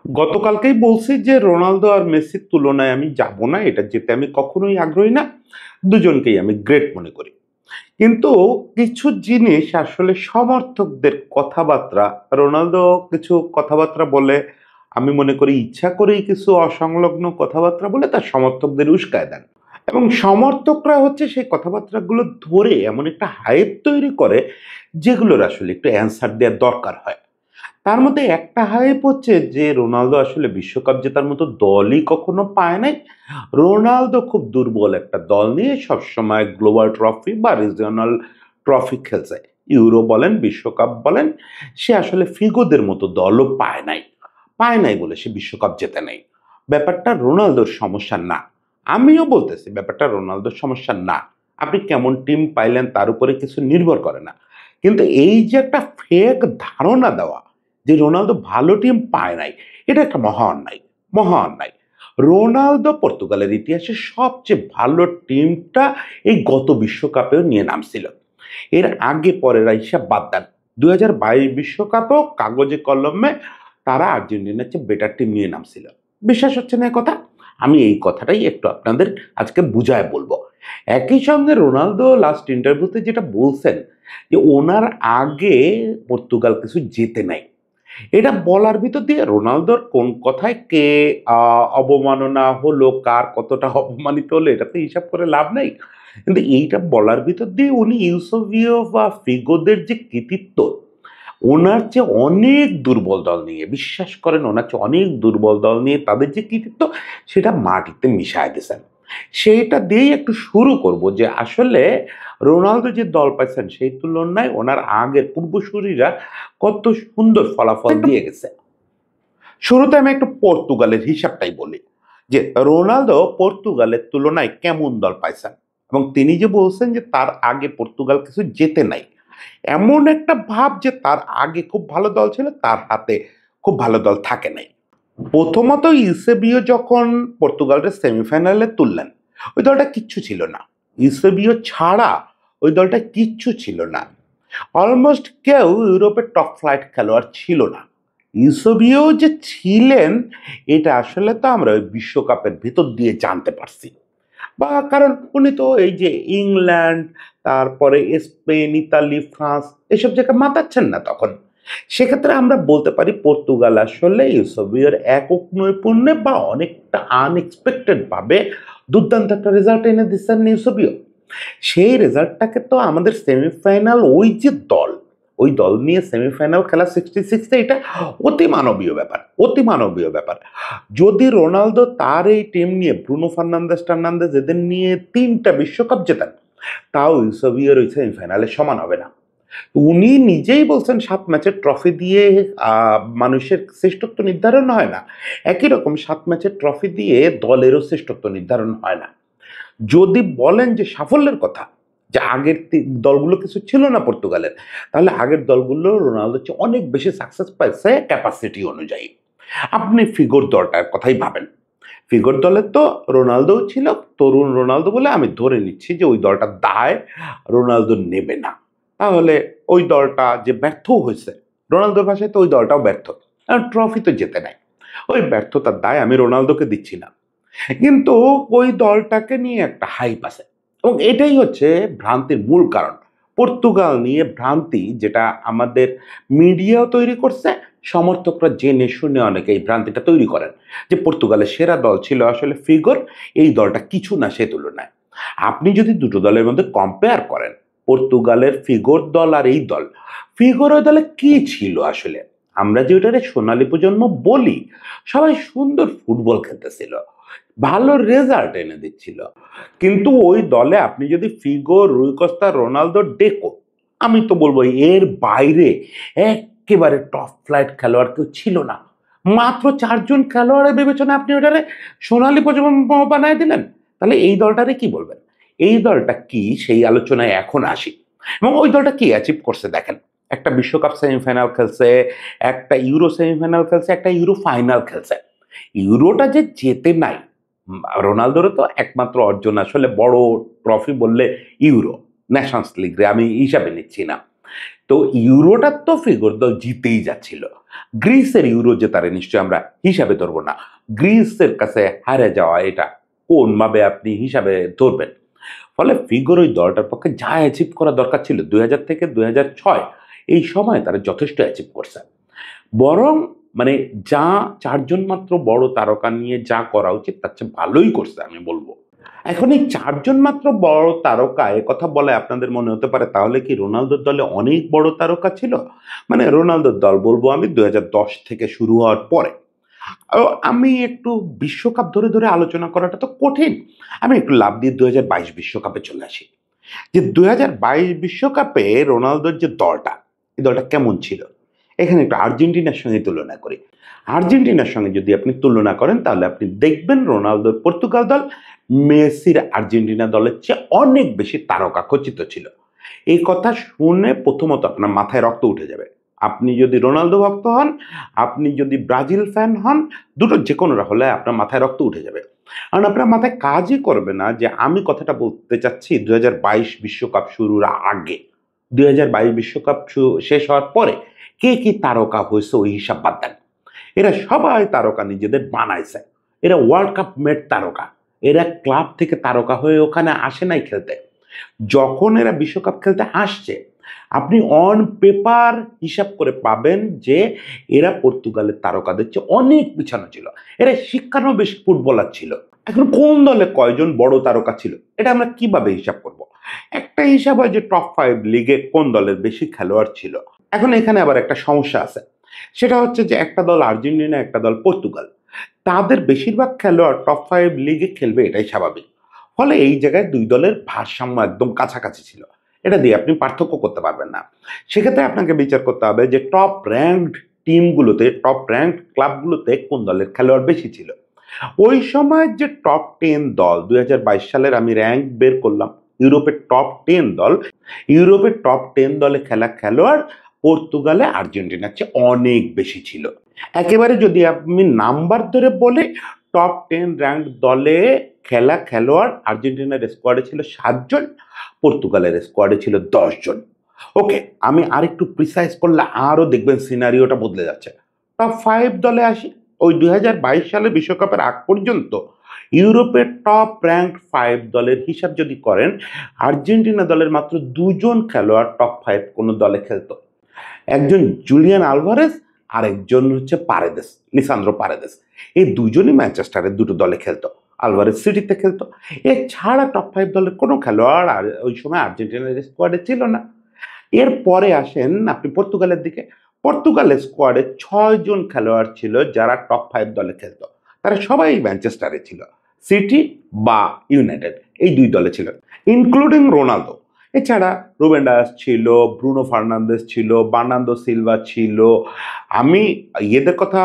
গতকালকেই বলছি যে রোনালদো আর মেসির তুলনায় আমি যাব না, এটা যেতে আমি কখনোই আগ্রহী না। দুজনকেই আমি গ্রেট মনে করি। কিন্তু কিছু জিনিস আসলে সমর্থকদের কথাবার্তা, রোনালদো কিছু কথাবার্তা বলে, আমি মনে করি ইচ্ছা করেই কিছু অসংলগ্ন কথাবার্তা বলে তার সমর্থকদের উস্কায় দেন, এবং সমর্থকরা হচ্ছে সেই কথাবার্তাগুলো ধরে এমন একটা হাইপ তৈরি করে যেগুলোর আসলে একটু অ্যান্সার দেওয়ার দরকার হয়। তার মধ্যে একটা হাইপ হচ্ছে যে রোনালদো আসলে বিশ্বকাপ জেতার মতো দলই কখনো পায় নাই। রোনালদো খুব দুর্বল একটা দল নিয়ে সবসময় গ্লোবাল ট্রফি বা রিজিওনাল ট্রফি খেলছে। ইউরো বলেন, বিশ্বকাপ বলেন, সে আসলে ফিগোদের মতো দলও পায় নাই। পায় নাই বলে সে বিশ্বকাপ জেতে নাই। ব্যাপারটা রোনালদোর সমস্যা না। আমিও বলতেছি ব্যাপারটা রোনালদোর সমস্যা না। আপনি কেমন টিম পাইলেন তার উপরে কিছু নির্ভর করে না। কিন্তু এই যে একটা ফেক ধারণা দেওয়া যে রোনালদো ভালো টিম পায় নাই, এটা একটা মহা অন্যায়। মহা অন্যায়। রোনালদো পর্তুগালের ইতিহাসে সবচেয়ে ভালো টিমটা এই গত বিশ্বকাপেও নিয়ে নামছিল। এর আগে পরের হিসাব বাদ দেন, 2022 বিশ্বকাপেও কাগজে কলমে তারা আর্জেন্টিনার চেয়ে বেটার টিম নিয়ে নামছিল। বিশ্বাস হচ্ছে না এ কথা? আমি এই কথাটাই একটু আপনাদের আজকে বুঝায় বলবো। একই সঙ্গে রোনালদো লাস্ট ইন্টারভিউতে যেটা বলছেন যে ওনার আগে পর্তুগাল কিছু জেতে নাই, এটা বলার ভিতর দিয়ে রোনালদোর কোন কথায় কে অবমাননা হলো, কার কতটা অপমানিত হলো, এটা তো হিসাব করে লাভ নাই। কিন্তু এইটা বলার ভিতর দিয়ে উনি ইউসোভিও বা ফিগোদের যে কৃতিত্ব, ওনার চেয়ে অনেক দুর্বল দল নিয়ে, বিশ্বাস করেন ওনার চেয়ে অনেক দুর্বল দল নিয়ে তাদের যে কৃতিত্ব, সেটা মাটিতে মিশায় দিয়েছেন। সেইটা দিয়েই একটু শুরু করব যে আসলে রোনালদো যে দল পাইছেন সেই তুলনায় ওনার আগের পূর্বসূরীরা কত সুন্দর ফলাফল দিয়ে গেছে। শুরুতে আমি একটু পর্তুগালের হিসাবটাই বলি যে রোনালদো পর্তুগালের তুলনায় কেমন দল পাইছেন, এবং তিনি যে বলছেন যে তার আগে পর্তুগাল কিছু জেতে নাই, এমন একটা ভাব যে তার আগে খুব ভালো দল ছিল, তার হাতে খুব ভালো দল থাকে নাই। প্রথমত ইউসেবিও যখন পর্তুগালের সেমিফাইনালে তুললেন, ওই দলটা কিচ্ছু ছিল না। ইউসেবিও ছাড়া ওই দলটা কিচ্ছু ছিল না। অলমোস্ট কেউ ইউরোপের টপ ফ্লাইট খেলোয়াড় ছিল না। ইউসেবিও যে ছিলেন এটা আসলে তো আমরা ওই বিশ্বকাপের ভিতর দিয়ে জানতে পারছি, বা কারণ উনি তো এই যে ইংল্যান্ড, তারপরে স্পেন, ইতালি, ফ্রান্স এসব জায়গায় মাতাচ্ছেন না তখন। সেক্ষেত্রে আমরা বলতে পারি পর্তুগাল আসলে ইউসোবিয়ার একক নৈপুণ্যে বা অনেকটা আনএক্সপেক্টেড ভাবে দুর্দান্ত একটা রেজাল্ট এনে দিচ্ছেন ইউসোবিও। সেই রেজাল্টটাকে তো আমাদের সেমিফাইনাল, ওই যে দল, ওই দল নিয়ে সেমিফাইনাল খেলা 66, এটা অতি মানবীয় ব্যাপার, অতি মানবীয় ব্যাপার। যদি রোনালদো তার এই টিম নিয়ে ব্রুনো ফার্নান্দেজ টার্নান্দেজ এদের নিয়ে 3টা বিশ্বকাপ জেতেন, তাও ইউসোবিয়ার ওই সেমিফাইনালে সমান হবে না। উনি নিজেই বলছেন 7 ম্যাচের ট্রফি দিয়ে মানুষের শ্রেষ্ঠত্ব নির্ধারণ হয় না। একই রকম 7 ম্যাচের ট্রফি দিয়ে দলেরও শ্রেষ্ঠত্ব নির্ধারণ হয় না। যদি বলেন যে সাফল্যের কথা, যে আগের দলগুলো কিছু ছিল না পর্তুগালের, তাহলে আগের দলগুলো রোনালদোর চেয়ে অনেক বেশি সাকসেস পাইছে ক্যাপাসিটি অনুযায়ী। আপনি ফিগোর দলটার কথাই ভাবেন। ফিগোর দলে তো রোনালদোও ছিল, তরুণ রোনালদো বলে আমি ধরে নিচ্ছি যে ওই দলটার দায় রোনালদো নেবে না। তাহলে ওই দলটা যে ব্যর্থ হয়েছে, রোনালদোর ভাষায় তো ওই দলটাও ব্যর্থ, কারণ ট্রফি তো জেতে নাই। ওই ব্যর্থতার দায় আমি রোনালদোকে দিচ্ছি না। কিন্তু ওই দলটাকে নিয়ে একটা হাইপ আছে, এবং এটাই হচ্ছে ভ্রান্তির মূল কারণ। পর্তুগাল নিয়ে ভ্রান্তি যেটা আমাদের মিডিয়াও তৈরি করছে, সমর্থকরা জেনে শুনে অনেকে এই ভ্রান্তিটা তৈরি করেন যে পর্তুগালের সেরা দল ছিল আসলে ফিগোর, এই দলটা কিছু না সে তুলনায়। আপনি যদি দুটো দলের মধ্যে কম্পেয়ার করেন, পর্তুগালের ফিগোর দল আর এই দল, ফিগোর ওই দলে কি ছিল আসলে, আমরা যে ওটারে সোনালী প্রজন্ম বলি, সবাই সুন্দর ফুটবল খেলতেছিল, ভালো রেজাল্ট এনে দিচ্ছিল। কিন্তু ওই দলে আপনি যদি ফিগো, রুই কস্তা, রোনালদো, ডেকো, আমি তো বলবো এর বাইরে একেবারে টপ ফ্লাইট খেলোয়াড় কেউ ছিল না। মাত্র 4জন খেলোয়াড়ের বিবেচনায় আপনি ওটারে সোনালী প্রজন্ম বানায় দিলেন, তাহলে এই দলটারে কি বলবেন? এই দলটা কি সেই আলোচনায় এখন আসি। এবং ওই দলটা কি অ্যাচিভ করছে দেখেন, একটা বিশ্বকাপ সেমিফাইনাল খেলছে, একটা ইউরো সেমিফাইনাল খেলছে, একটা ইউরো ফাইনাল খেলছে। ইউরোটা যে জেতে নাই, রোনালদোরও তো একমাত্র অর্জন আসলে বড় ট্রফি বললে ইউরো, ন্যাশনস লিগ আমি হিসাবে নিচ্ছি না। তো ইউরোটার তো ফিগর দল জিতেই যাচ্ছিল। গ্রিসের ইউরো জেতারে নিশ্চয়ই আমরা হিসাবে ধরবো না। গ্রিসের কাছে হারে যাওয়া এটা কোনভাবে আপনি হিসাবে ধরবেন? ফলে ফিগর ওই দলটার পক্ষে যা অ্যাচিভ করা দরকার ছিল ২০০০ থেকে ২০০৬ এই সময় তারা যথেষ্ট অ্যাচিভ করছে। বরং মানে যা ৪ জন মাত্র বড় তারকা নিয়ে যা করা উচিত তার চেয়ে ভালোই করছে আমি বলব। এখন এই ৪ জন মাত্র বড় তারকা কথা বলে আপনাদের মনে হতে পারে তাহলে কি রোনালদোর দলে অনেক বড় তারকা ছিল? মানে রোনালদোর দল বলবো আমি ২০১০ থেকে শুরু হওয়ার পরে। আমি একটু বিশ্বকাপ ধরে, ধরে আলোচনা করাটা তো কঠিন। আমি একটু লাফ দিয়ে ২০২২ বিশ্বকাপে চলে আসি। যে ২০২২ বিশ্বকাপে রোনালদোর যে দলটা, এই দলটা কেমন ছিল? এখানে একটু আর্জেন্টিনার সঙ্গে তুলনা করি। আর্জেন্টিনার সঙ্গে যদি আপনি তুলনা করেন তাহলে আপনি দেখবেন রোনালদোর পর্তুগাল দল মেসির আর্জেন্টিনা দলের চেয়ে অনেক বেশি তারকা খচিত ছিল। এই কথা শুনে প্রথমত আপনার মাথায় রক্ত উঠে যাবে। আপনি যদি রোনালদো ভক্ত হন, আপনি যদি ব্রাজিল ফ্যান হন, দুটো যে কোনোটা হলে আপনার মাথায় রক্ত উঠে যাবে। কারণ আপনার মাথায় কাজই করবে না যে আমি কথাটা বলতে চাচ্ছি ২০২২ বিশ্বকাপ শুরুর আগে। ২০২২ বিশ্বকাপ শেষ হওয়ার পরে কে কি তারকা হয়েছে ওই হিসাব বাদ দেন। এরা সবাই তারকা নিজেদের বানাইছে। এরা ওয়ার্ল্ড কাপ মেট তারকা। এরা ক্লাব থেকে তারকা হয়ে ওখানে আসে নাই খেলতে। যখন এরা বিশ্বকাপ খেলতে আসছে, আপনি অন পেপার হিসাব করে পাবেন যে এরা পর্তুগালের তারকাদের চেয়ে অনেক পিছানো ছিল। এরা শিক্ষানবিশ ফুটবলার ছিল। এখন কোন দলে কয়জন বড় তারকা ছিল এটা আমরা কিভাবে হিসাব করব? একটা হিসাব হয় যে টপ 5 লিগে কোন দলের বেশি খেলোয়াড় ছিল। এখন এখানে আবার একটা সমস্যা আছে। সেটা হচ্ছে যে একটা দল আর্জেন্টিনা, একটা দল পর্তুগাল। তাদের বেশিরভাগ খেলোয়াড় টপ 5 লিগে খেলবে এটাই স্বাভাবিক। ফলে এই জায়গায় দুই দলের ভারসাম্য একদম কাছাকাছি ছিল। এটা দিয়ে আপনি পার্থক্য করতে পারবেন না। সেক্ষেত্রে আপনাকে বিচার করতে হবে যে টপ র‍্যাঙ্কড টিমগুলোতে, টপ র‍্যাঙ্কড ক্লাবগুলোতে কোন দলের খেলোয়াড় বেশি ছিল। ওই সময় যে টপ 10 দল ২০২২ সালের আমি র‍্যাঙ্ক বের করলাম। ইউরোপের টপ 10 দল, ইউরোপের টপ 10 দলে খেলা খেলোয়াড় পর্তুগালে আর্জেন্টিনার চেয়ে অনেক বেশি ছিল। একেবারে যদি আমি নাম্বার ধরে বলি, টপ 10 র‍্যাঙ্কড দলে খেলা খেলোয়াড় আর্জেন্টিনার স্কোয়াডে ছিল ৭ জন, পর্তুগালের স্কোয়াডে ছিল ১০ জন। ওকে, আমি আরেকটু প্রিসাইজ করলে আরও দেখবেন সিনারিওটা বদলে যাচ্ছে। টপ 5 দলে আসি। ওই ২০২২ সালের বিশ্বকাপের আগ পর্যন্ত ইউরোপের টপ র‍্যাঙ্কড 5 দলের হিসাব যদি করেন, আর্জেন্টিনা দলের মাত্র ২ জন খেলোয়াড় টপ 5 কোনো দলে খেলতো। একজন জুলিয়ান আলভারেজ, আরেকজন হচ্ছে পারেদেস, লিসান্দ্রো পারেদেস। এই দুজনই ম্যানচেস্টারের দুটো দলে খেলতো। আলভারেজ সিটিতে খেলতো। এছাড়া টপ 5 দলের কোনো খেলোয়াড় আর ওই সময় আর্জেন্টিনার স্কোয়াডে ছিল না। এরপরে আসেন আপনি পর্তুগালের দিকে। পর্তুগালের স্কোয়াডে ৬ জন খেলোয়াড় ছিল যারা টপ 5 দলে খেলতো। তারা সবাই ম্যানচেস্টারে ছিল। সিটি বা ইউনাইটেড এই ২ দলে ছিল। Including Ronaldo. এছাড়া রুবেন ডায়াস ছিল, ব্রুনো ফার্নান্দেজ ছিল, বার্নার্দো সিলভা ছিল। আমি এদের কথা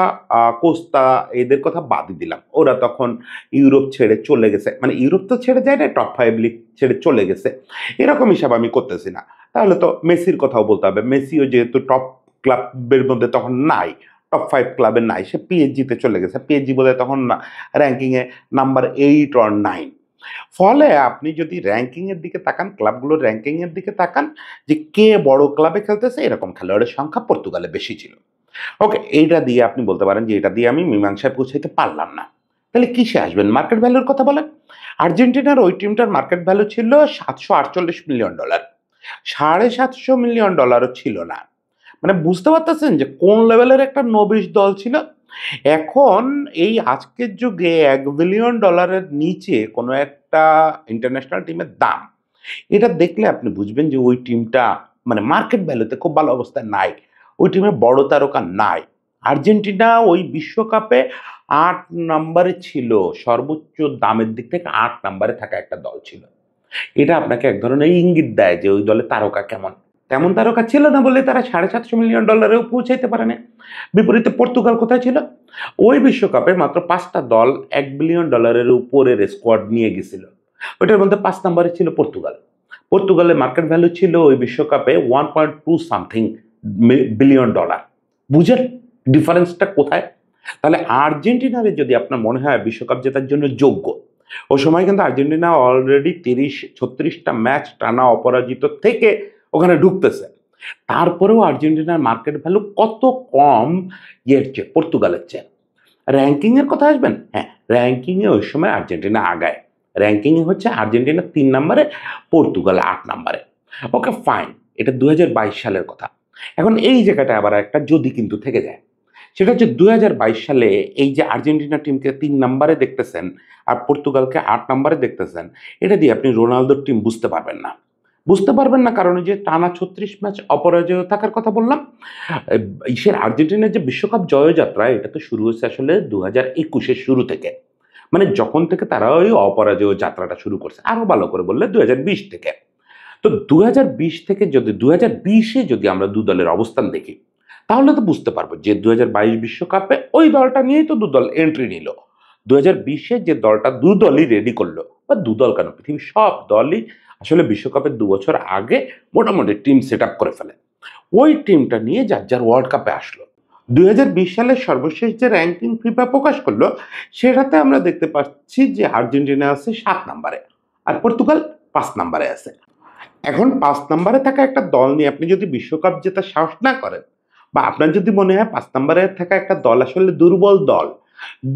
কোস্তা এদের কথা বাদই দিলাম। ওরা তখন ইউরোপ ছেড়ে চলে গেছে। মানে ইউরোপ তো ছেড়ে যায় না, টপ 5 লিগ ছেড়ে চলে গেছে। এরকম হিসাব আমি করতেছি না। তাহলে তো মেসির কথাও বলতে হবে। মেসিও যেহেতু টপ ক্লাবের মধ্যে তখন নাই, টপ 5 ক্লাবে নাই, সে পিএসজিতে চলে গেছে। পিএসজি বোধহয় তখন র‍্যাঙ্কিংয়ে নাম্বার 8 or 9। ফলে আপনি যদি র‍্যাঙ্কিংয়ের দিকে তাকান, ক্লাবগুলোর র‍্যাঙ্কিংয়ের দিকে তাকান যে কে বড় ক্লাবে খেলতেছে, এরকম খেলোয়াড়ের সংখ্যা পর্তুগালে বেশি ছিল। ওকে, এইটা দিয়ে আপনি বলতে পারেন যে এটা দিয়ে আমি মীমাংসায় পৌঁছাইতে পারলাম না। তাহলে কিসে আসবেন? মার্কেট ভ্যালুর কথা বলেন। আর্জেন্টিনার ওই টিমটার মার্কেট ভ্যালু ছিল $৭৪৮ মিলিয়ন। $৭৫০ মিলিয়নও ছিল না। মানে বুঝতে পারতেছেন যে কোন লেভেলের একটা নবিশ দল ছিল। এখন এই আজকের যুগে $১ বিলিয়ন নিচে কোনো একটা ইন্টারন্যাশনাল টিমের দাম, এটা দেখলে আপনি বুঝবেন যে ওই টিমটা মানে মার্কেট ভ্যালুতে খুব ভালো অবস্থায় নাই। ওই টিমে বড় তারকা নাই। আর্জেন্টিনা ওই বিশ্বকাপে ৮ নম্বরে ছিল। সর্বোচ্চ দামের দিক থেকে ৮ নম্বরে থাকা একটা দল ছিল। এটা আপনাকে এক ধরনের ইঙ্গিত দেয় যে ওই দলে তারকা কেমন। তেমন তারকা ছিল না বলে তারা $৭৫০ মিলিয়ন পৌঁছাইতে পারে না। বিপরীতে পর্তুগাল কোথায় ছিল? ওই বিশ্বকাপে মাত্র ৫ টা দল $১ বিলিয়ন উপরের স্কোয়াড নিয়ে গেছিল। ওইটার মধ্যে ৫ নম্বরে ছিল পর্তুগাল। পর্তুগালের মার্কেট ভ্যালু ছিল ওই বিশ্বকাপে 1.2 সামথিং বিলিয়ন ডলার। বুঝেন ডিফারেন্সটা কোথায়? তাহলে আর্জেন্টিনারে যদি আপনার মনে হয় বিশ্বকাপ জেতার জন্য যোগ্য, ওই সময় কিন্তু আর্জেন্টিনা অলরেডি ৩৬-৩৬টা ম্যাচ টানা অপরাজিত থেকে ওখানে ঢুকতেছে। তারপরেও আর্জেন্টিনার মার্কেট ভ্যালু কত কম এর চেয়ে, পর্তুগালের চেয়ে। র্যাঙ্কিংয়ের কথা আসবেন, হ্যাঁ র্যাঙ্কিংয়ে ওই সময় আর্জেন্টিনা আগায়। র্যাঙ্কিংয়ে হচ্ছে আর্জেন্টিনা 3 নম্বরে, পর্তুগাল 8 নম্বরে। ওকে ফাইন, এটা 2022 সালের কথা। এখন এই জায়গাটা আবার একটা যদি কিন্তু থেকে যায়, সেটা হচ্ছে 2022 সালে এই যে আর্জেন্টিনা টিমকে 3 নম্বরে দেখতেছেন আর পর্তুগালকে 8 নম্বরে দেখতেছেন, এটা দিয়ে আপনি রোনালদোর টিম বুঝতে পারবেন না। বুঝতে পারবেন না কারণ যে টানা 36 ম্যাচ অপরাজয় থাকার কথা বললাম। ইসের আর্জেন্টিনার যে বিশ্বকাপ জয়যাত্রা, এটা তো শুরু হয়েছে আসলে 2021-এর শুরু থেকে। মানে যখন থেকে তারা ওই অপরাজয় যাত্রাটা শুরু করছে, আরো ভালো করে বললে 2020 থেকে। তো 2020 থেকে যদি 2020-এ যদি আমরা দু দলের অবস্থান দেখি, তাহলে তো বুঝতে পারবো যে 2022 বিশ্বকাপে ওই দলটা নিয়েই তো দু দল এন্ট্রি নিল। 2020-এ যে দলটা দু দলই রেডি করলো, বা দু দল কেন, পৃথিবীর সব দলই আসলে বিশ্বকাপের 2 বছর আগে মোটামুটি টিম সেট আপ করে ফেলে। ওই টিমটা নিয়ে যার যার ওয়ার্ল্ড কাপে আসলো। 2020 সালের সর্বশেষ যে র্যাঙ্কিং ফিফা প্রকাশ করলো, সেটাতে আমরা দেখতে পাচ্ছি যে আর্জেন্টিনা আছে 7 নম্বরে আর পর্তুগাল 5 নম্বরে আছে। এখন 5 নম্বরে থাকা একটা দল নিয়ে আপনি যদি বিশ্বকাপ জেতার সাহস না করেন, বা আপনার যদি মনে হয় 5 নম্বরে থাকা একটা দল আসলে দুর্বল দল,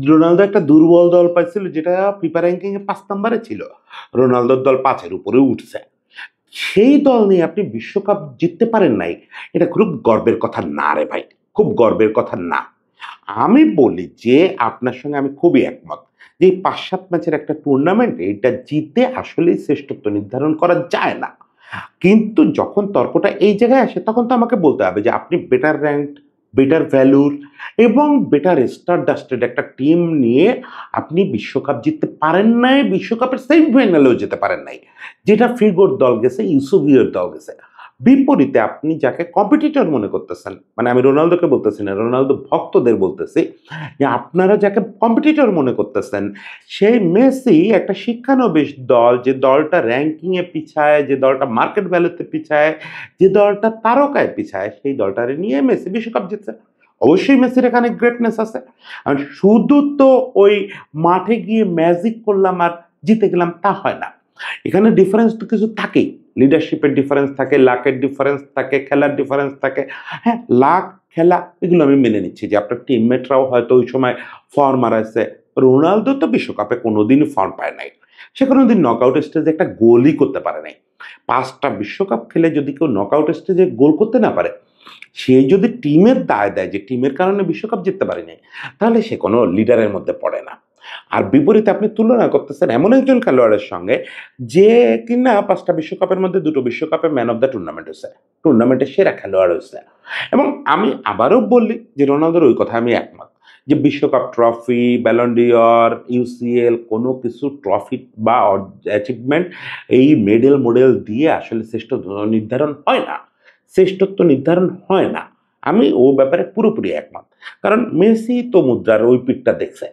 রোনালদো একটা দুর্বল দল পাইছিল যেটা ফিফা র্যাঙ্কিং এ 5 নম্বরে ছিল, রোনালদোর দল 5-এর উপরে উঠছে, সেই দল নিয়ে আপনি বিশ্বকাপ জিততে পারেন নাই, এটা খুব গর্বের কথা না রে ভাই, খুব গর্বের কথা না। আমি বলি যে আপনার সঙ্গে আমি খুবই একমত যে এই 5-7 ম্যাচের একটা টুর্নামেন্ট, এটা জিতে আসলেই শ্রেষ্ঠত্ব নির্ধারণ করা যায় না। কিন্তু যখন তর্কটা এই জায়গায় আসে, তখন তো আমাকে বলতে হবে যে আপনি বেটার র্যাঙ্কড, বেটার ভ্যালুর এবং বেটার স্টার ডাস্টেড একটা টিম নিয়ে আপনি বিশ্বকাপ জিততে পারেন নাই, বিশ্বকাপের সেমিফাইনালেও যেতে পারেন নাই, যেটা ফিগোর দল গেছে, ইউসুফিয়ার দল গেছে। বিপরীতে আপনি যাকে কম্পিটিটর মনে করতেছেন, মানে আমি রোনালদোকে বলতেছি না, রোনালদো ভক্তদের বলতেছি, যে আপনারা যাকে কম্পিটিটর মনে করতেছেন, সেই মেসি একটা শিক্ষানবিশ দল, যে দলটা র্যাঙ্কিংয়ে পিছায়, যে দলটা মার্কেট ভ্যালুতে পিছায়, যে দলটা তারকায় পিছায়, সেই দলটারে নিয়ে মেসি বিশ্বকাপ জিতছে। অবশ্যই মেসির এখানে গ্রেটনেস আছে। আর শুধু তো ওই মাঠে গিয়ে ম্যাজিক করলাম আর জিতে গেলাম তা হয় না, এখানে ডিফারেন্স তো কিছু থাকেই। লিডারশিপের ডিফারেন্স থাকে, লাকের ডিফারেন্স থাকে, খেলার ডিফারেন্স থাকে। হ্যাঁ, লাক, খেলা এগুলো আমি মেনে নিচ্ছি যে আপনার টিমমেটরাও হয়তো ওই সময় ফর্ম হারাইছে। রোনালদো তো বিশ্বকাপে কোনোদিনই ফর্ম পায় নাই, সে কোনোদিন নকআউট স্টেজে একটা গোলই করতে পারে নাই। 5টা বিশ্বকাপ খেলে যদি কেউ নকআউট স্টেজে গোল করতে না পারে, সে যদি টিমের দায় দেয় যে টিমের কারণে বিশ্বকাপ জিততে পারে নাই, তাহলে সে কোনো লিডারের মধ্যে পড়ে না। আর বিপরীতে আপনি তুলনা করতেছেন এমন একজন খেলোয়াড়ের সঙ্গে যে কিনা 5টা বিশ্বকাপের মধ্যে 2টো বিশ্বকাপে ম্যান অফ দ্য টুর্নামেন্ট হয়েছে, টুর্নামেন্টের সেরা খেলোয়াড় হয়েছে। এবং আমি আবারও বলি যে রোনালদোর ওই কথা আমি একমত যে বিশ্বকাপ ট্রফি, ব্যালন ডি'র, ইউসিএল কোনো কিছু ট্রফি বা অ্যাচিভমেন্ট, এই মেডেল মডেল দিয়ে আসলে শ্রেষ্ঠত্ব নির্ধারণ হয় না, শ্রেষ্ঠত্ব নির্ধারণ হয় না। আমি ও ব্যাপারে পুরোপুরি একমত। কারণ মেসি তো মুদ্রার ওই পিঠটা দেখছে,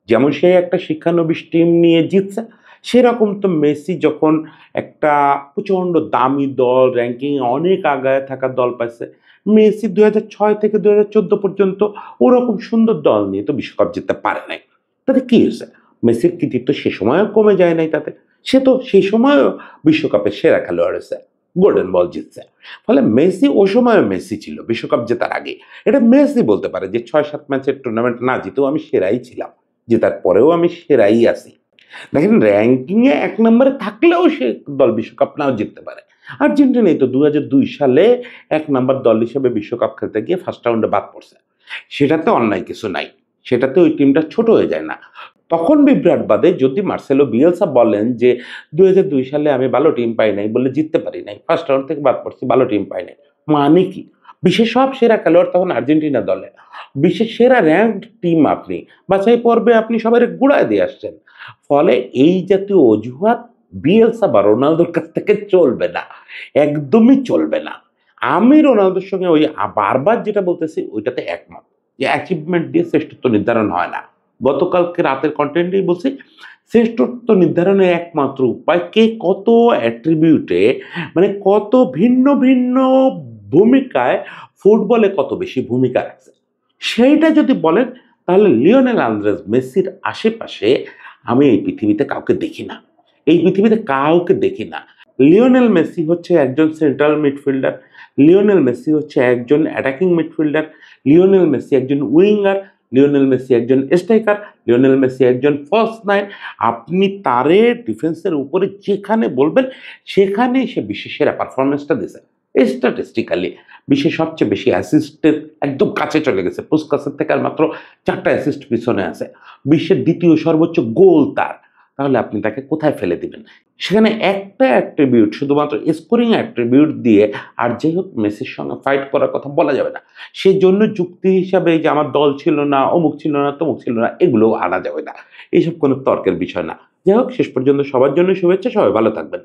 যেমন সে একটা শিক্ষানবিশ টিম নিয়ে জিতছে, সেরকম তো মেসি যখন একটা প্রচণ্ড দামি দল, র্যাঙ্কিং অনেক আগায় থাকা দল পাইছে, মেসি 2006 থেকে 2014 পর্যন্ত ওরকম সুন্দর দল নিয়ে তো বিশ্বকাপ জিততে পারে নাই। তাতে কি হয়েছে? মেসির কৃতিত্ব সে সময়ও কমে যায় নাই তাতে, সে তো সেই সময়ও বিশ্বকাপের সেরা খেলোয়াড় হয়েছে, গোল্ডেন বল জিতছে। ফলে মেসি ও সময়ও মেসি ছিল বিশ্বকাপ জেতার আগে। এটা মেসি বলতে পারে যে 6-7 ম্যাচের টুর্নামেন্ট না জিতেও আমি সেরাই ছিলাম, জেতার পরেও আমি সেরাই আছি। দেখেন র্যাঙ্কিংয়ে 1 নম্বরে থাকলেও সে দল বিশ্বকাপ নাও জিততে পারে। আর্জেন্টিনাই তো 2002 সালে 1 নম্বর দল হিসেবে বিশ্বকাপ খেলতে গিয়ে ফার্স্ট রাউন্ডে বাদ পড়ছে, সেটাতে অন্যায় কিছু নাই, সেটাতে ওই টিমটা ছোট হয়ে যায় না। তখন বিভ্রাট বাদে যদি মার্সেলো বিয়েলসা বলেন যে 2002 সালে আমি ভালো টিম পাই নাই বলে জিততে পারি নাই, ফার্স্ট রাউন্ড থেকে বাদ পড়ছি, ভালো টিম পাই নাই, মানে কি? বিশ্বের সব সেরা খেলোয়াড় তখন আর্জেন্টিনা দলে, বিশ্বের সেরা র্যাঙ্কড টিম, আপনি বাছাই পর্বে আপনি সবাই গুড়ায় দিয়ে আসছেন। ফলে এই জাতীয় অজুহাত বিয়েলসা বা রোনালদোর কাছ থেকে চলবে না, একদমই চলবে না। আমি রোনালদোর সঙ্গে ওই বারবার যেটা বলতেছি ওইটাতে একমত যে অ্যাচিভমেন্ট দিয়ে শ্রেষ্ঠত্ব নির্ধারণ হয় না। গতকালকে রাতের কন্টেন্টেই বলছি, শ্রেষ্ঠত্ব নির্ধারণের একমাত্র উপায় কে কত অ্যাট্রিবিউটে, মানে কত ভিন্ন ভিন্ন ভূমিকায়, ফুটবলে কত বেশি ভূমিকা রাখছে, সেইটা যদি বলেন, তাহলে লিওনেল আন্দ্রেস মেসির আশেপাশে আমি এই পৃথিবীতে কাউকে দেখি না, এই পৃথিবীতে কাউকে দেখি না। লিওনেল মেসি হচ্ছে একজন সেন্ট্রাল মিডফিল্ডার, লিওনেল মেসি হচ্ছে একজন অ্যাটাকিং মিডফিল্ডার, লিওনেল মেসি একজন উইঙ্গার, লিওনেল মেসি একজন স্ট্রাইকার, লিওনেল মেসি একজন ফলস নাইন। আপনি তারে ডিফেন্সের উপরে যেখানে বলবেন সেখানে সে বিশ্বের সেরা পারফরমেন্সটা দিছে। স্ট্যাটিস্টিক্যালি বিশ্বের সবচেয়ে বেশি অ্যাসিস্টের একদম কাছে চলে গেছে, পুস্কাসের থেকে আর মাত্র 4টা অ্যাসিস্ট পিছনে আছে। বিশ্বের দ্বিতীয় সর্বোচ্চ গোল তার। তাহলে আপনি তাকে কোথায় ফেলে দিবেন? সেখানে একটা অ্যাট্রিবিউট, শুধুমাত্র স্কোরিং অ্যাট্রিবিউট দিয়ে আর যাই হোক মেসির সঙ্গে ফাইট করার কথা বলা যাবে না। সেজন্য যুক্তি হিসাবে যে আমার দল ছিল না, অমুক ছিল না, তমুক ছিল না, এগুলোও আনা যাবে না। এইসব কোনো তর্কের বিষয় না। যাই হোক, শেষ পর্যন্ত সবার জন্য শুভেচ্ছা, সবাই ভালো থাকবেন।